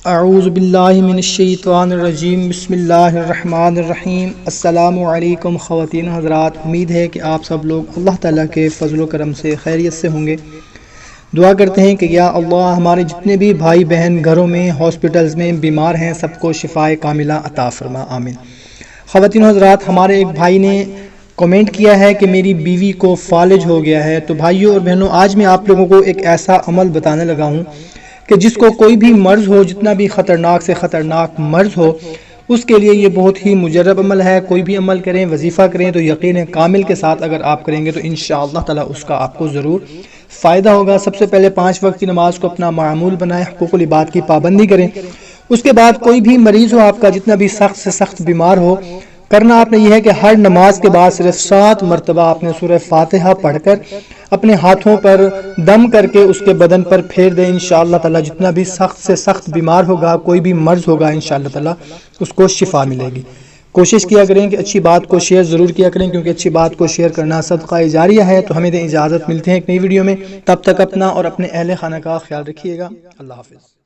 اعوذ باللہ من الشیطان الرجیم، بسم اللہ الرحمن الرحیم۔ السلام علیکم خواتین حضرات، امید ہے کہ آپ سب لوگ اللہ تعالیٰ کے فضل و کرم سے خیریت سے ہوں گے۔ دعا کرتے ہیں کہ یا اللہ ہمارے جتنے بھی بھائی بہن گھروں میں ہاسپٹلز میں بیمار ہیں سب کو شفائے کاملہ عطا فرما، آمین۔ خواتین حضرات، ہمارے ایک بھائی نے کمنٹ کیا ہے کہ میری بیوی کو فالج ہو گیا ہے۔ تو بھائیوں اور بہنوں، آج میں آپ لوگوں کو ایک ایسا عمل بتانے لگا ہوں کہ جس کو کوئی بھی مرض ہو، جتنا بھی خطرناک سے خطرناک مرض ہو، اس کے لیے یہ بہت ہی مجرب عمل ہے۔ کوئی بھی عمل کریں، وظیفہ کریں تو یقین کامل کے ساتھ اگر آپ کریں گے تو انشاءاللہ تعالی اس کا آپ کو ضرور فائدہ ہوگا۔ سب سے پہلے 5 وقت کی نماز کو اپنا معمول بنائیں، حقوق العباد کی پابندی کریں۔ اس کے بعد کوئی بھی مریض ہو آپ کا، جتنا بھی سخت سے سخت بیمار ہو، کرنا آپ نے یہ ہے کہ ہر نماز کے بعد صرف 7 مرتبہ آپ نے سورہ فاتحہ پڑھ کر اپنے ہاتھوں پر دم کر کے اس کے بدن پر پھیر دیں۔ انشاءاللہ تعالی جتنا بھی سخت سے سخت بیمار ہوگا، کوئی بھی مرض ہوگا، انشاءاللہ تعالی اس کو شفا ملے گی۔ کوشش کیا کریں کہ اچھی بات کو شیئر ضرور کیا کریں، کیونکہ اچھی بات کو شیئر کرنا صدقہ جاریہ ہے۔ تو ہمیں دیں اجازت، ملتے ہیں ایک نئی ویڈیو میں، تب تک اپنا اور اپنے اہل خانہ کا خیال رکھیے گا۔ اللہ حافظ۔